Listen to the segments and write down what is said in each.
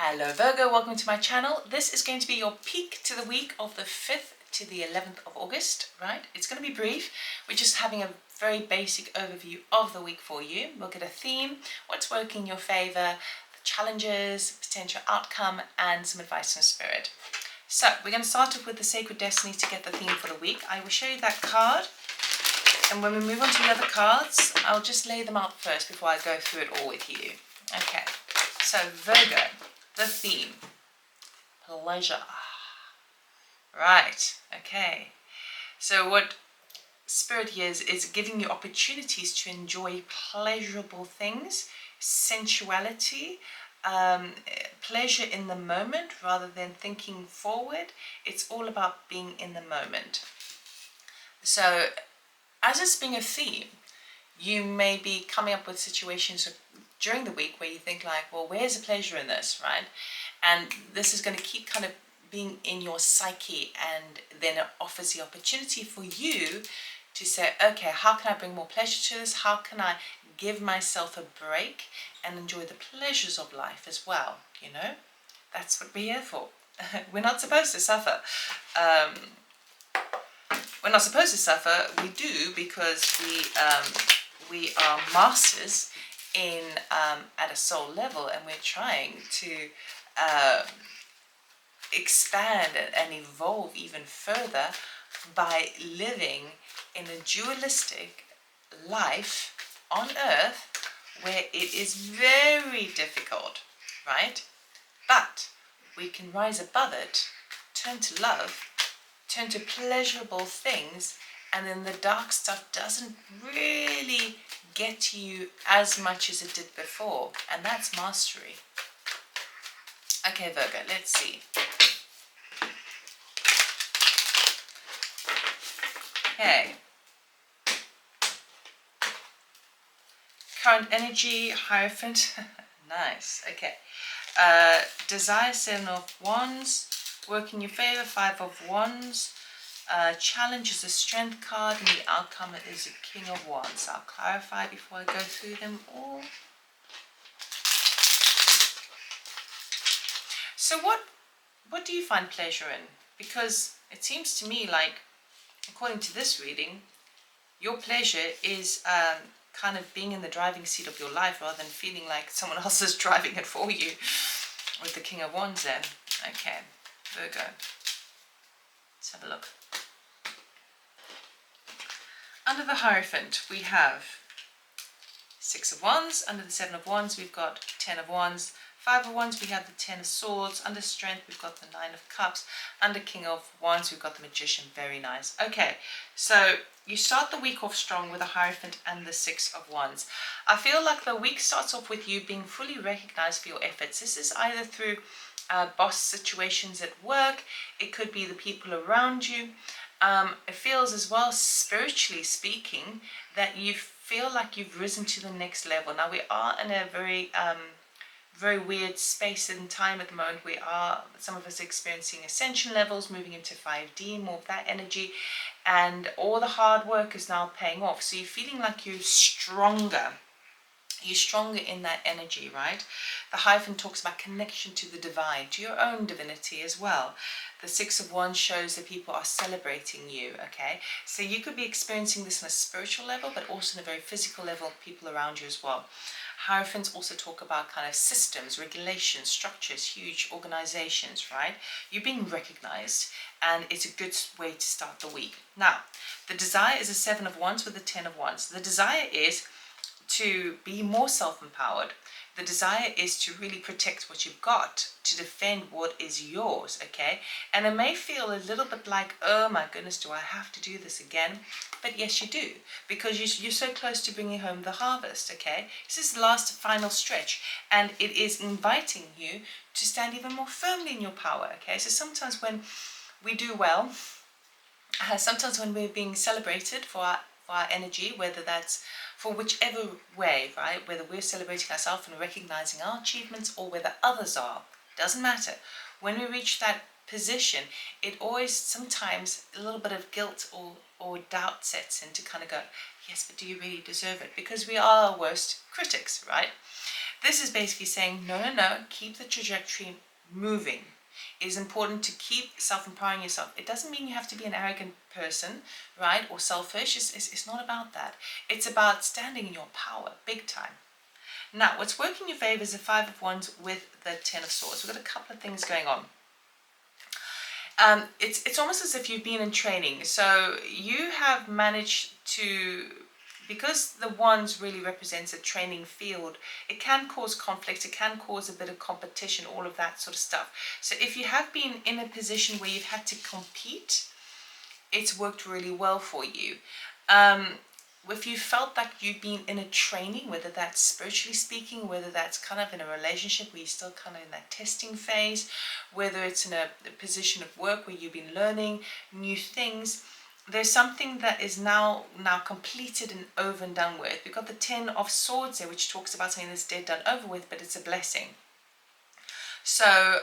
Hello Virgo, welcome to my channel. This is going to be your peek to the week of the 5th to the 11th of August, right? It's going to be brief. We're just having a very basic overview of the week for you. We'll get a theme, what's working in your favor, the challenges, potential outcome, and some advice from spirit. So we're going to start off with the Sacred Destiny to get the theme for the week. I will show you that card, and when we move on to the other cards, I'll just lay them out first before I go through it all with you. Okay, so Virgo, the theme, pleasure. Right, okay. So what Spirit here is giving you opportunities to enjoy pleasurable things, sensuality, pleasure in the moment rather than thinking forward. It's all about being in the moment. So as it's being a theme, you may be coming up with situations during the week where you think like, well, where's the pleasure in this, right? And this is going to keep kind of being in your psyche, and then it offers the opportunity for you to say, okay, how can I bring more pleasure to this? How can I give myself a break and enjoy the pleasures of life as well? You know, that's what we're here for. We're not supposed to suffer. We're not supposed to suffer. We do because we are masters in at a soul level, and we're trying to expand and evolve even further by living in a dualistic life on earth where it is very difficult, right? But we can rise above it, turn to love, turn to pleasurable things, and then the dark stuff doesn't really get to you as much as it did before, and that's mastery. Okay, Virgo, let's see. Okay. Current energy, Hierophant. Nice, okay. Desire, 7 of Wands. Work in your favor, 5 of Wands. Challenge is a Strength card, and the outcome is a King of Wands. I'll clarify before I go through them all. So what do you find pleasure in? Because it seems to me like, according to this reading, your pleasure is kind of being in the driving seat of your life rather than feeling like someone else is driving it for you, with the King of Wands there. Okay, Virgo. Let's have a look. Under the Hierophant, we have 6 of Wands. Under the 7 of Wands, we've got 10 of Wands. 5 of Wands, we have the 10 of Swords. Under Strength, we've got the 9 of Cups. Under King of Wands, we've got the Magician. Very nice. Okay, so you start the week off strong with the Hierophant and the 6 of Wands. I feel like the week starts off with you being fully recognized for your efforts. This is either through boss situations at work. It could be the people around you. It feels as well, spiritually speaking, that you feel like you've risen to the next level. Now, we are in a very weird space and time at the moment. We are, some of us, experiencing ascension levels, moving into 5D, more of that energy, and all the hard work is now paying off. So you're feeling like you're stronger. You're stronger in that energy, right? The Hierophant talks about connection to the divine, to your own divinity as well. The 6 of Wands shows that people are celebrating you, okay? So you could be experiencing this on a spiritual level, but also on a very physical level, people around you as well. Hierophants also talk about kind of systems, regulations, structures, huge organizations, right? You're being recognized, and it's a good way to start the week. Now, the desire is a 7 of Wands with the 10 of Wands. The desire is to be more self-empowered. The desire is to really protect what you've got, to defend what is yours, okay? And it may feel a little bit like, oh my goodness, do I have to do this again? But yes, you do, because you're so close to bringing home the harvest, okay? This is the last final stretch, and it is inviting you to stand even more firmly in your power, okay? So sometimes when we do well, sometimes when we're being celebrated for our energy, whether that's for whichever way, right? Whether we're celebrating ourselves and recognizing our achievements, or whether others are, doesn't matter. When we reach that position, it always, sometimes a little bit of guilt or doubt sets in to kind of go, yes, but do you really deserve it? Because we are our worst critics, right? This is basically saying, no, keep the trajectory moving. It is important to keep self-empowering yourself. It doesn't mean you have to be an arrogant person, right, or selfish. It's not about that. It's about standing in your power, big time. Now, what's working in your favor is the 5 of Wands with the 10 of Swords. We've got a couple of things going on. It's almost as if you've been in training. So you have managed to, because the Wands really represents a training field, it can cause conflict, it can cause a bit of competition, all of that sort of stuff. So if you have been in a position where you've had to compete, it's worked really well for you. If you felt like you've been in a training, whether that's spiritually speaking, whether that's kind of in a relationship where you're still kind of in that testing phase, whether it's in a position of work where you've been learning new things, there's something that is now completed and over and done with. We've got the 10 of Swords there, which talks about something that's dead, done, over with, but it's a blessing. So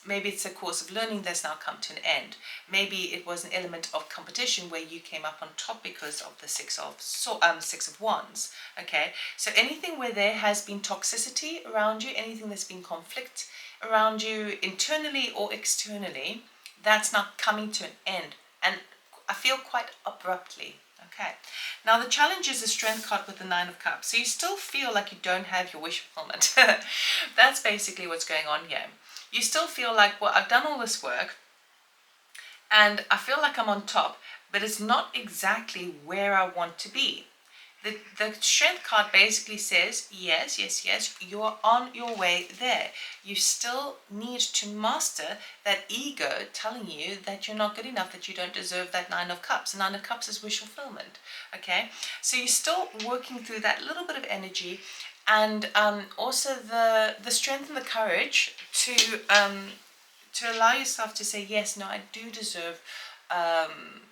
maybe it's a course of learning that's now come to an end. Maybe it was an element of competition where you came up on top because of the Six of Wands. Okay, so anything where there has been toxicity around you, anything that's been conflict around you internally or externally, that's now coming to an end, and I feel quite abruptly. Okay, now the challenge is the Strength card with the 9 of Cups. So you still feel like you don't have your wish fulfillment. That's basically what's going on here. You still feel like, well, I've done all this work and I feel like I'm on top, but it's not exactly where I want to be. The Strength card basically says, yes, you are on your way there. You still need to master that ego telling you that you're not good enough, that you don't deserve that 9 of Cups. 9 of Cups is wish fulfillment, okay? So you're still working through that little bit of energy, and also the strength and the courage to allow yourself to say, yes, no, I do deserve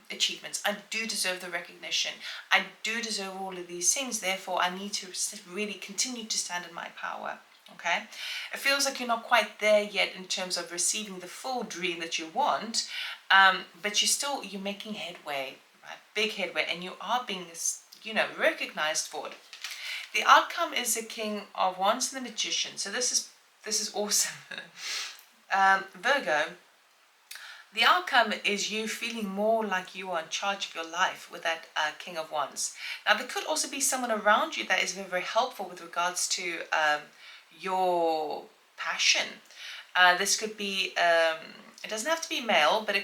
achievements. I do deserve the recognition. I do deserve all of these things. Therefore, I need to really continue to stand in my power. Okay? It feels like you're not quite there yet in terms of receiving the full dream that you want, but you're making headway, right? Big headway, and you are being, recognized for it. The outcome is the King of Wands and the Magician. So this is awesome. Virgo, the outcome is you feeling more like you are in charge of your life with that King of Wands. Now, there could also be someone around you that is very, very helpful with regards to your passion. This could be, it doesn't have to be male, but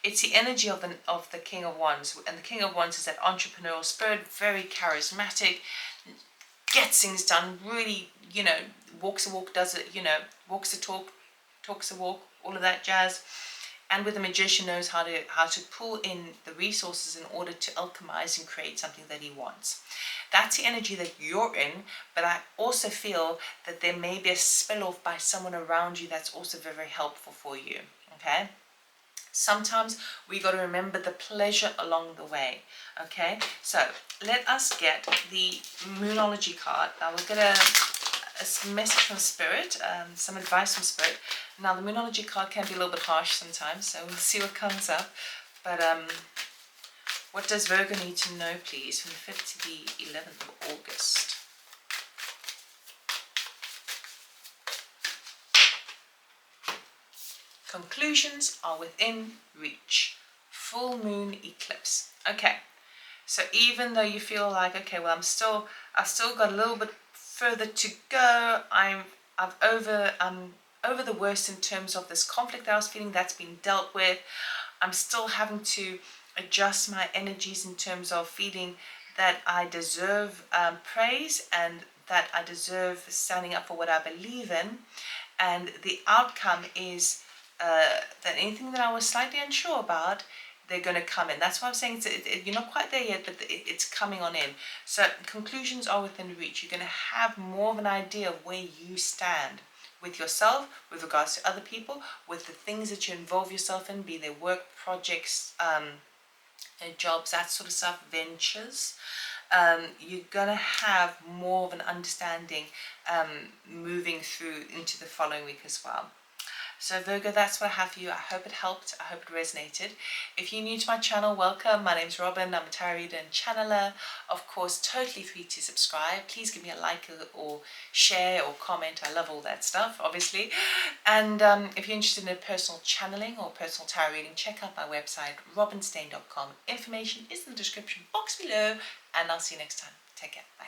it's the energy of the King of Wands. And the King of Wands is that entrepreneurial spirit, very charismatic, gets things done, really, walks the walk, does it, walks the talk, talks the walk, all of that jazz. And with the Magician, knows how to pull in the resources in order to alchemize and create something that he wants. That's the energy that you're in, but I also feel that there may be a spill-off by someone around you that's also very, very helpful for you, okay? Sometimes we got to remember the pleasure along the way, okay? So let us get the Moonology card. Now we'll get a message from Spirit, some advice from Spirit. Now the Moonology card can be a little bit harsh sometimes, so we'll see what comes up. But what does Virgo need to know, please, from the 5th to the 11th of August? Conclusions are within reach. Full moon eclipse. Okay, so even though you feel like, okay, well, I've still got a little bit further to go. I'm over the worst in terms of this conflict that I was feeling. That's been dealt with. I'm still having to adjust my energies in terms of feeling that I deserve praise and that I deserve standing up for what I believe in. And the outcome is that anything that I was slightly unsure about, they're going to come in. That's why I'm saying you're not quite there yet, but it's coming on in. So conclusions are within reach. You're going to have more of an idea of where you stand with yourself, with regards to other people, with the things that you involve yourself in, be they work, projects, jobs, that sort of stuff, ventures. You're going to have more of an understanding moving through into the following week as well. So Virgo, that's what I have for you. I hope it helped. I hope it resonated. If you're new to my channel, welcome. My name's Robyn. I'm a tarot reader and channeler. Of course, totally free to subscribe. Please give me a like or share or comment. I love all that stuff, obviously. And if you're interested in personal channeling or personal tarot reading, check out my website, robynstain.com. Information is in the description box below. And I'll see you next time. Take care. Bye.